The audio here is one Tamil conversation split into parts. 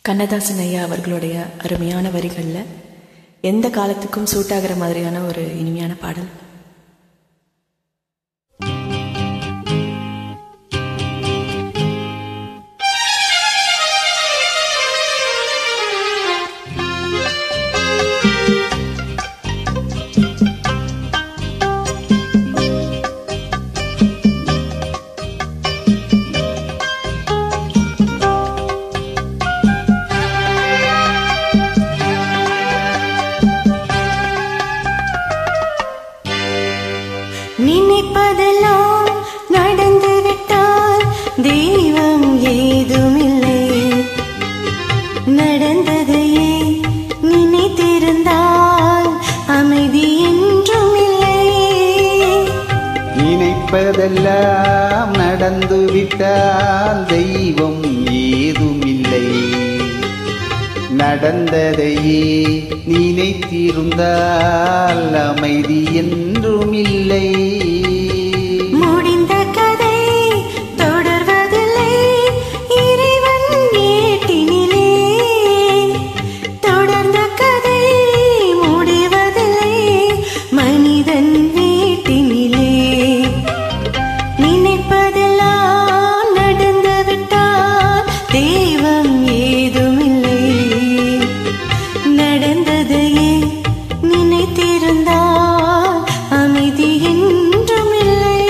கண்ணதாசன் ஐயா அவர்களுடைய அருமையான வரிகளில் எந்த காலத்துக்கும் சூட்டாகிற மாதிரியான ஒரு இனிமையான பாடல். நினைப்பதெல்லாம் நடந்துவிட்டால் தெய்வம் ஏதுமில்லை, நடந்ததையே நினைத்திருந்தால் அமைதி என்றும் இல்லை. நினைப்பதெல்லாம் நடந்துவிட்டால் தெய்வம் ஏதுமில்லை, நடந்ததையே நினைத்திருந்தால் அமைதி என்றுமில்லை. முடிந்த கதை தொடர்வதில்லை, இறைவன் ஏட்டினிலே. தொடர்ந்த கதை முடிவதில்லை, மனிதன் வீட்டினிலே. நினைப்பதெல்லாம் நடந்துவிட்டால் தெய்வம் ஏதுமில்லை, நடந்ததையே நினைத்திருந்தால் அமைதி என்றும் இல்லை.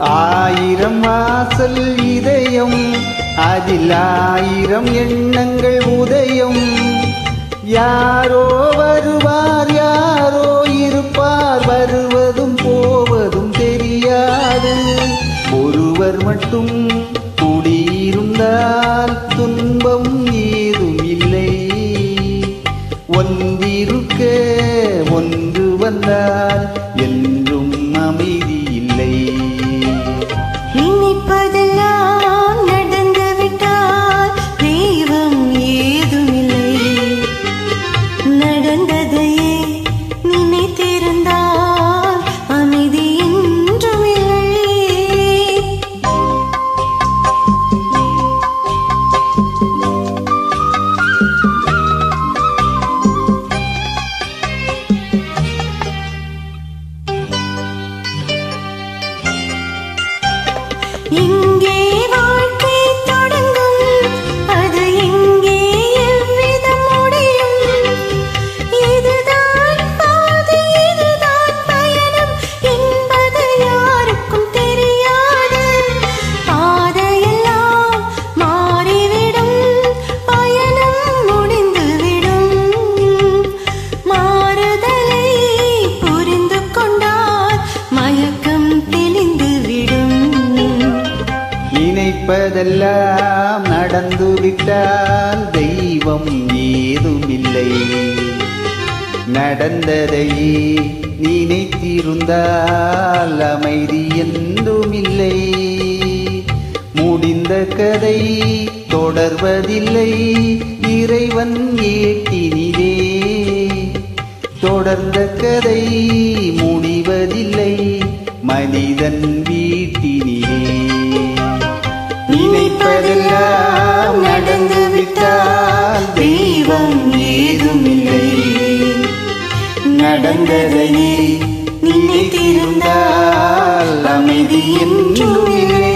ஆயிரம் வாசல் இதயம், அதில் ஆயிரம் எண்ணங்கள் உதயம். யாரோ வருவார், யாரோ இருப்பார், வருவதும் போவதும் தெரியாது. ஒருவர் மட்டும் குடியிருந்தால் துன்பம் ஏதும் இல்லை, ஒன்றிருக்க ஒன்று வந்தால் என்றும் அமைதி இல்லை. நினைப்பதெல்லாம் நடந்துவிட்டால் தெய்வம் ஏதுமில்லை, நடந்ததையே நினைத்திருந்தால் அமைதி என்றும் இல்லை. எங்கே வாழ்க்கை தொடங்கும், அது எங்கே எவ்விதம் முடியும்? இதுதான் பாதை, இதுதான் பயணம் என்பது யாருக்கும் தெரியாது. பாதையெல்லாம் மாறிவிடும், பயணம் முடிந்துவிடும். மாறுதலை புரிந்து கொண்டால் மயக்கம் தெளிந்துவிடும். நினைப்பதெல்லாம் நடந்துவிட்டால் தெய்வம் ஏதுமில்லை, நடந்ததையே நினைத்திருந்தால் அமைதி என்றுமில்லை. முடிந்த கதை தொடர்வதில்லை, இறைவன் ஏட்டினிலே. தொடர்ந்த கதை முடிவதில்லை, மனிதன் வீட்டினிலே. நினைப்பதெல்லாம் நடந்துவிட்டால் தெய்வம் ஏதுமில்லை, நடந்ததையே நினைத்திருந்தால் அமைதி என்றும் இல்லை.